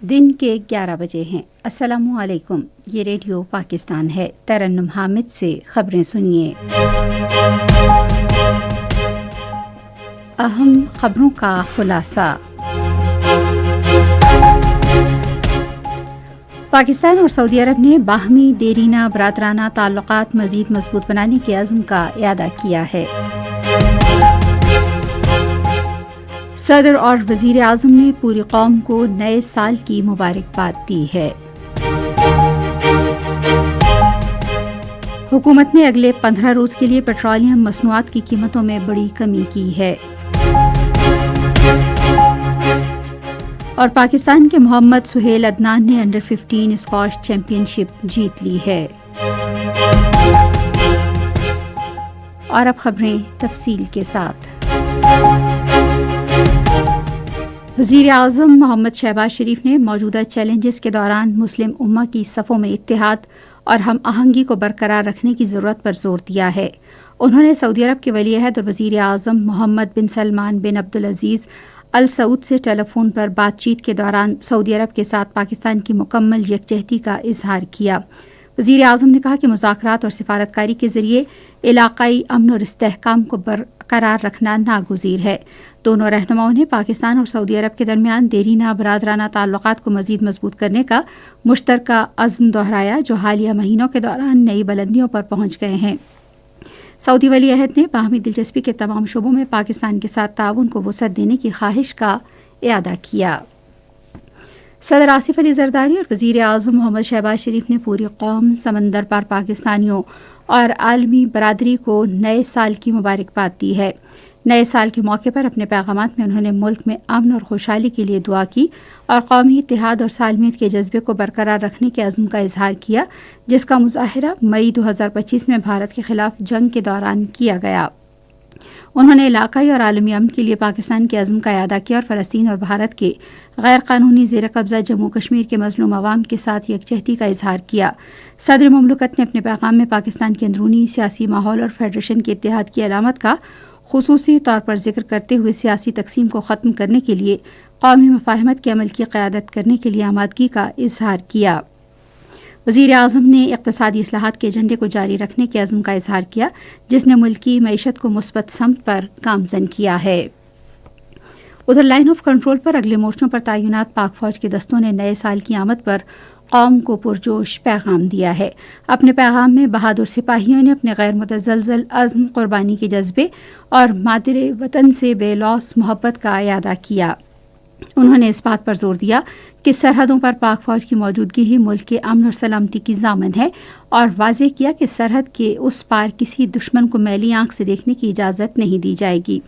دن کے 11 بجے ہیں۔ السلام علیکم، یہ ریڈیو پاکستان ہے۔ ترنم حامد سے خبریں سنیے۔ اہم خبروں کا خلاصہ۔ پاکستان اور سعودی عرب نے باہمی دیرینہ برادرانہ تعلقات مزید مضبوط بنانے کے عزم کا اعادہ کیا ہے۔ صدر اور وزیر اعظم نے پوری قوم کو نئے سال کی مبارکباد دی ہے۔ حکومت نے اگلے 15 روز کے لیے پیٹرولیم مصنوعات کی قیمتوں میں بڑی کمی کی ہے۔ اور پاکستان کے محمد سہیل عدنان نے انڈر 15 اسکواش چیمپئن شپ جیت لی ہے۔ اور اب خبریں تفصیل کے ساتھ۔ وزیر اعظم محمد شہباز شریف نے موجودہ چیلنجز کے دوران مسلم امہ کی صفوں میں اتحاد اور ہم آہنگی کو برقرار رکھنے کی ضرورت پر زور دیا ہے۔ انہوں نے سعودی عرب کے ولی عہد اور وزیر اعظم محمد بن سلمان بن عبدالعزیز ال سعود سے ٹیلی فون پر بات چیت کے دوران سعودی عرب کے ساتھ پاکستان کی مکمل یکجہتی کا اظہار کیا۔ وزیر اعظم نے کہا کہ مذاکرات اور سفارتکاری کے ذریعے علاقائی امن اور استحکام کو برقرار رکھنا ناگزیر ہے۔ دونوں رہنماؤں نے پاکستان اور سعودی عرب کے درمیان دیرینہ برادرانہ تعلقات کو مزید مضبوط کرنے کا مشترکہ عزم دہرایا، جو حالیہ مہینوں کے دوران نئی بلندیوں پر پہنچ گئے ہیں۔ سعودی ولی عہد نے باہمی دلچسپی کے تمام شعبوں میں پاکستان کے ساتھ تعاون کو وسعت دینے کی خواہش کا اعادہ کیا۔ صدر آصف علی زرداری اور وزیر اعظم محمد شہباز شریف نے پوری قوم، سمندر پار پاکستانیوں اور عالمی برادری کو نئے سال کی مبارکباد دی ہے۔ نئے سال کے موقع پر اپنے پیغامات میں انہوں نے ملک میں امن اور خوشحالی کے لیے دعا کی اور قومی اتحاد اور سالمیت کے جذبے کو برقرار رکھنے کے عزم کا اظہار کیا، جس کا مظاہرہ مئی 2025 میں بھارت کے خلاف جنگ کے دوران کیا گیا۔ انہوں نے علاقائی اور عالمی امن کے لیے پاکستان کے عزم کا اعادہ کیا اور فلسطین اور بھارت کے غیر قانونی زیر قبضہ جموں کشمیر کے مظلوم عوام کے ساتھ یکجہتی کا اظہار کیا۔ صدر مملکت نے اپنے پیغام میں پاکستان کے اندرونی سیاسی ماحول اور فیڈریشن کے اتحاد کی علامت کا خصوصی طور پر ذکر کرتے ہوئے سیاسی تقسیم کو ختم کرنے کے لیے قومی مفاہمت کے عمل کی قیادت کرنے کے لیے آمادگی کا اظہار کیا۔ وزیر اعظم نے اقتصادی اصلاحات کے ایجنڈے کو جاری رکھنے کے عزم کا اظہار کیا، جس نے ملکی معیشت کو مثبت سمت پر گامزن کیا ہے۔ ادھر لائن آف کنٹرول پر اگلے مورچوں پر تعینات پاک فوج کے دستوں نے نئے سال کی آمد پر قوم کو پرجوش پیغام دیا ہے۔ اپنے پیغام میں بہادر سپاہیوں نے اپنے غیر متزلزل عزم، قربانی کے جذبے اور مادر وطن سے بے لوث محبت کا اعادہ کیا۔ انہوں نے اس بات پر زور دیا کہ سرحدوں پر پاک فوج کی موجودگی ہی ملک کے امن اور سلامتی کی ضامن ہے، اور واضح کیا کہ سرحد کے اس پار کسی دشمن کو میلی آنکھ سے دیکھنے کی اجازت نہیں دی جائے گی۔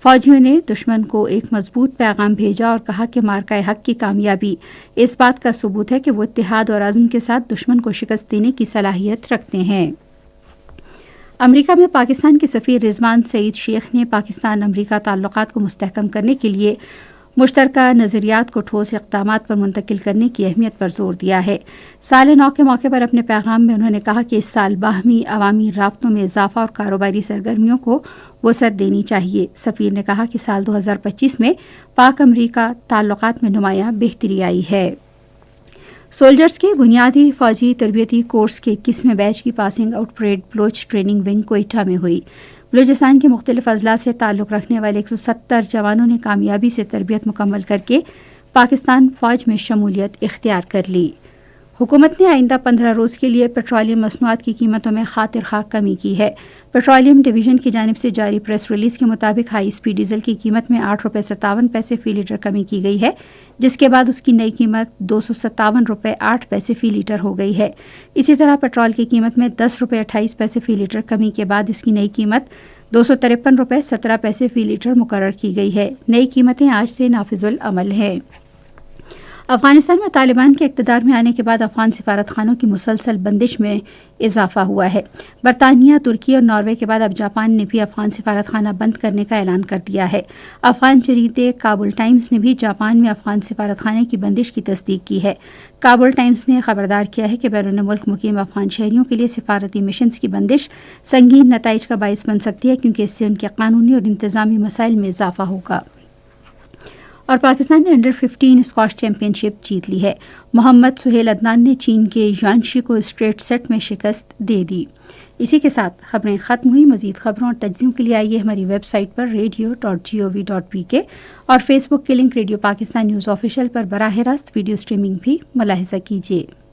فوجیوں نے دشمن کو ایک مضبوط پیغام بھیجا اور کہا کہ مارکہ حق کی کامیابی اس بات کا ثبوت ہے کہ وہ اتحاد اور عزم کے ساتھ دشمن کو شکست دینے کی صلاحیت رکھتے ہیں۔ امریکہ میں پاکستان کے سفیر رضوان سعید شیخ نے پاکستان امریکہ تعلقات کو مستحکم کرنے کے لیے مشترکہ نظریات کو ٹھوس اقدامات پر منتقل کرنے کی اہمیت پر زور دیا ہے۔ سال نو کے موقع پر اپنے پیغام میں انہوں نے کہا کہ اس سال باہمی عوامی رابطوں میں اضافہ اور کاروباری سرگرمیوں کو وسعت دینی چاہیے۔ سفیر نے کہا کہ سال 2025 میں پاک امریکہ تعلقات میں نمایاں بہتری آئی ہے۔ سولجرز کے بنیادی فوجی تربیتی کورس کے 21ویں بیچ کی passing out parade Baloch training wing Quetta میں ہوئی۔ بلوچستان کے مختلف اضلاع سے تعلق رکھنے والے 170 جوانوں نے کامیابی سے تربیت مکمل کر کے پاکستان فوج میں شمولیت اختیار کر لی۔ حکومت نے آئندہ 15 روز کے لیے پیٹرولیم مصنوعات کی قیمتوں میں خاطر خواہ کمی کی ہے۔ پیٹرولیم ڈویژن کی جانب سے جاری پریس ریلیز کے مطابق ہائی اسپیڈ ڈیزل کی قیمت میں 8.57 روپے فی لیٹر کمی کی گئی ہے، جس کے بعد اس کی نئی قیمت 257.08 روپے فی لیٹر ہو گئی ہے۔ اسی طرح پیٹرول کی قیمت میں 10.28 روپے فی لیٹر کمی کے بعد اس کی نئی قیمت 253.17 روپے فی لیٹر مقرر کی گئی ہے۔ نئی قیمتیں آج سے نافذ العمل ہیں۔ افغانستان میں طالبان کے اقتدار میں آنے کے بعد افغان سفارت خانوں کی مسلسل بندش میں اضافہ ہوا ہے۔ برطانیہ، ترکی اور ناروے کے بعد اب جاپان نے بھی افغان سفارت خانہ بند کرنے کا اعلان کر دیا ہے۔ افغان جریدے کابل ٹائمز نے بھی جاپان میں افغان سفارت خانے کی بندش کی تصدیق کی ہے۔ کابل ٹائمز نے خبردار کیا ہے کہ بیرون ملک مقیم افغان شہریوں کے لیے سفارتی مشنز کی بندش سنگین نتائج کا باعث بن سکتی ہے، کیونکہ اس سے ان کے قانونی اور انتظامی مسائل میں اضافہ ہوگا۔ اور پاکستان نے انڈر 15 اسکواش چیمپئن شپ جیت لی ہے۔ محمد سہیل عدنان نے چین کے یانشی کو اسٹریٹ سیٹ میں شکست دے دی۔ اسی کے ساتھ خبریں ختم ہوئی۔ مزید خبروں اور تجزیوں کے لیے آئیے ہماری ویب سائٹ پر radio.gov.pk اور فیس بک کے link radio Pakistan news official پر براہ راست ویڈیو سٹریمنگ بھی ملاحظہ کیجیے۔